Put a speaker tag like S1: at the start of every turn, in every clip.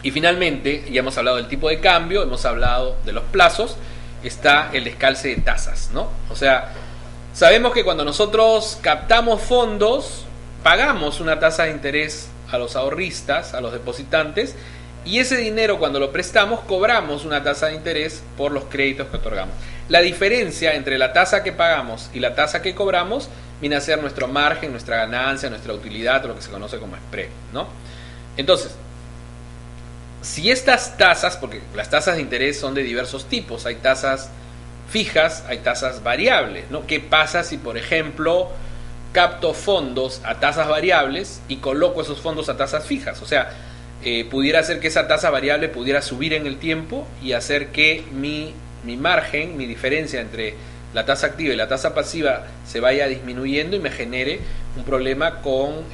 S1: Y finalmente, ya hemos hablado del tipo de cambio, hemos hablado de los plazos, está el descalce de tasas, ¿no? O sea, sabemos que cuando nosotros captamos fondos, pagamos una tasa de interés a los ahorristas, a los depositantes, y ese dinero cuando lo prestamos cobramos una tasa de interés por los créditos que otorgamos. La diferencia entre la tasa que pagamos y la tasa que cobramos viene a ser nuestro margen, nuestra ganancia, nuestra utilidad, o lo que se conoce como spread, ¿no? Entonces, si estas tasas, porque las tasas de interés son de diversos tipos, hay tasas fijas, hay tasas variables, ¿no? ¿Qué pasa si, por ejemplo, capto fondos a tasas variables y coloco esos fondos a tasas fijas? O sea, pudiera ser que esa tasa variable pudiera subir en el tiempo y hacer que mi margen, mi diferencia entre la tasa activa y la tasa pasiva se vaya disminuyendo y me genere un problema con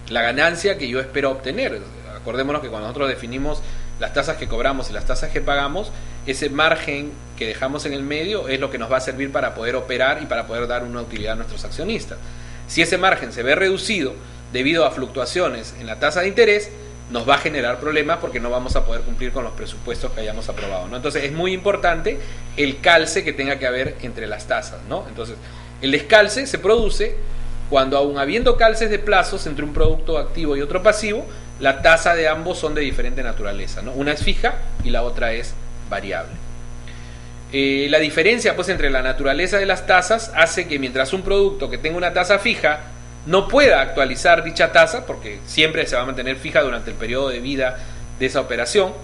S1: la ganancia que yo espero obtener. Acordémonos que cuando nosotros definimos las tasas que cobramos y las tasas que pagamos, ese margen que dejamos en el medio es lo que nos va a servir para poder operar y para poder dar una utilidad a nuestros accionistas. Si ese margen se ve reducido debido a fluctuaciones en la tasa de interés, nos va a generar problemas porque no vamos a poder cumplir con los presupuestos que hayamos aprobado, ¿no? Entonces es muy importante el calce que tenga que haber entre las tasas, ¿no? Entonces el descalce se produce cuando, aun habiendo calces de plazos entre un producto activo y otro pasivo, la tasa de ambos son de diferente naturaleza, ¿no? Una es fija y la otra es variable. La diferencia pues entre la naturaleza de las tasas hace que mientras un producto que tenga una tasa fija no pueda actualizar dicha tasa, porque siempre se va a mantener fija durante el periodo de vida de esa operación,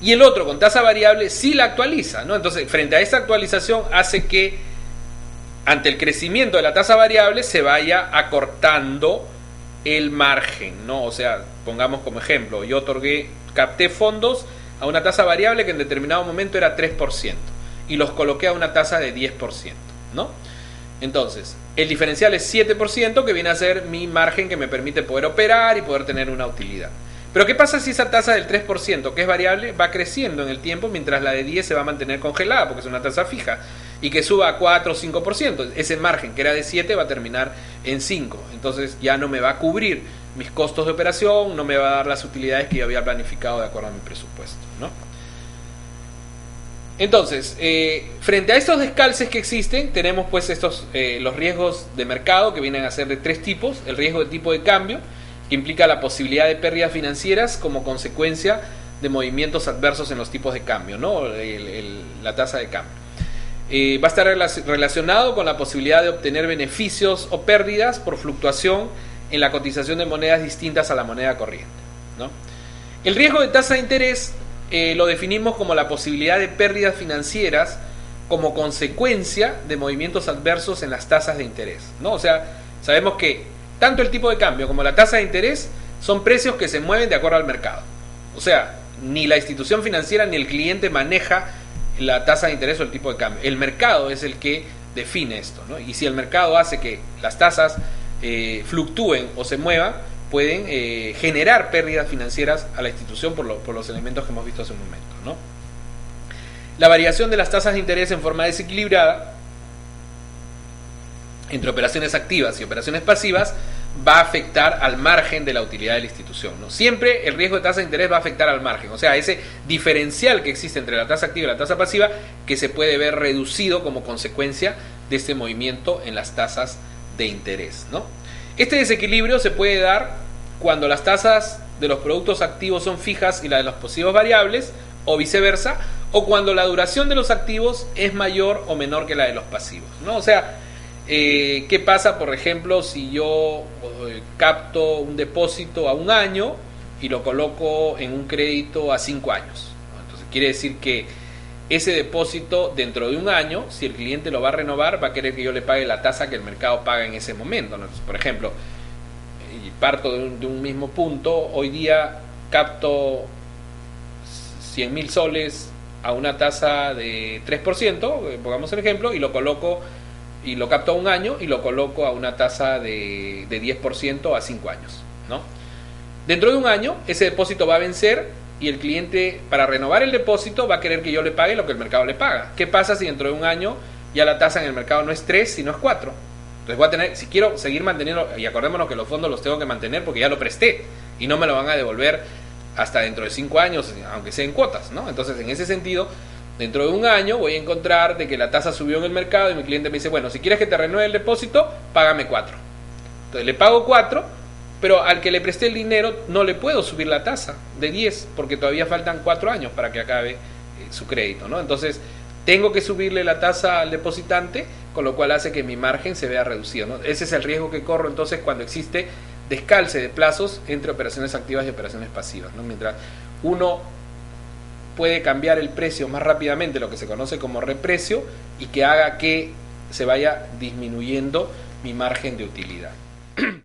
S1: y el otro con tasa variable sí la actualiza, ¿no? Entonces, frente a esa actualización hace que ante el crecimiento de la tasa variable se vaya acortando el margen, ¿no? O sea, pongamos como ejemplo, yo capté fondos a una tasa variable que en determinado momento era 3% y los coloqué a una tasa de 10%, ¿no? Entonces, el diferencial es 7%, que viene a ser mi margen que me permite poder operar y poder tener una utilidad. Pero ¿qué pasa si esa tasa del 3%, que es variable, va creciendo en el tiempo mientras la de 10 se va a mantener congelada porque es una tasa fija? Y que suba a 4 o 5%, ese margen que era de 7 va a terminar en 5. Entonces ya no me va a cubrir mis costos de operación, no me va a dar las utilidades que yo había planificado de acuerdo a mi presupuesto, ¿no? Entonces, frente a estos descalces que existen, tenemos pues los riesgos de mercado, que vienen a ser de tres tipos. El riesgo de tipo de cambio, que implica la posibilidad de pérdidas financieras como consecuencia de movimientos adversos en los tipos de cambio, ¿no? La tasa de cambio. Va a estar relacionado con la posibilidad de obtener beneficios o pérdidas por fluctuación en la cotización de monedas distintas a la moneda corriente, ¿no? El riesgo de tasa de interés lo definimos como la posibilidad de pérdidas financieras como consecuencia de movimientos adversos en las tasas de interés, ¿no? O sea, sabemos que tanto el tipo de cambio como la tasa de interés son precios que se mueven de acuerdo al mercado. O sea, ni la institución financiera ni el cliente maneja la tasa de interés o el tipo de cambio. El mercado es el que define esto, ¿no? Y si el mercado hace que las tasas fluctúen o se muevan, pueden generar pérdidas financieras a la institución por los elementos que hemos visto hace un momento, ¿no? La variación de las tasas de interés en forma desequilibrada entre operaciones activas y operaciones pasivas va a afectar al margen de la utilidad de la institución, ¿no? Siempre el riesgo de tasa de interés va a afectar al margen, o sea, ese diferencial que existe entre la tasa activa y la tasa pasiva, que se puede ver reducido como consecuencia de este movimiento en las tasas de interés, ¿no? Este desequilibrio se puede dar cuando las tasas de los productos activos son fijas y las de los pasivos variables, o viceversa, o cuando la duración de los activos es mayor o menor que la de los pasivos, ¿no? O sea, ¿qué pasa, por ejemplo, si yo capto un depósito a 1 año y lo coloco en un crédito a 5 años? Entonces quiere decir que ese depósito dentro de 1 año, si el cliente lo va a renovar, va a querer que yo le pague la tasa que el mercado paga en ese momento, ¿no? Entonces, por ejemplo, y parto de un mismo punto, hoy día capto 100.000 soles a una tasa de 3%, pongamos el ejemplo, y lo coloco y lo capto a 1 año y lo coloco a una tasa de 10% a 5 años, ¿no? Dentro de 1 año ese depósito va a vencer y el cliente, para renovar el depósito, va a querer que yo le pague lo que el mercado le paga. ¿Qué pasa si dentro de 1 año ya la tasa en el mercado no es 3 sino es 4? Entonces voy a tener, si quiero seguir manteniendo, y acordémonos que los fondos los tengo que mantener porque ya lo presté y no me lo van a devolver hasta dentro de 5 años, aunque sea en cuotas, ¿no? Entonces, en ese sentido, dentro de un año voy a encontrar de que la tasa subió en el mercado y mi cliente me dice, bueno, si quieres que te renueve el depósito, págame 4. Entonces le pago 4, pero al que le presté el dinero no le puedo subir la tasa de 10 porque todavía faltan 4 años para que acabe su crédito, ¿no? Entonces tengo que subirle la tasa al depositante, con lo cual hace que mi margen se vea reducido, ¿no? Ese es el riesgo que corro entonces cuando existe descalce de plazos entre operaciones activas y operaciones pasivas, ¿no? Mientras uno puede cambiar el precio más rápidamente, lo que se conoce como reprecio, y que haga que se vaya disminuyendo mi margen de utilidad.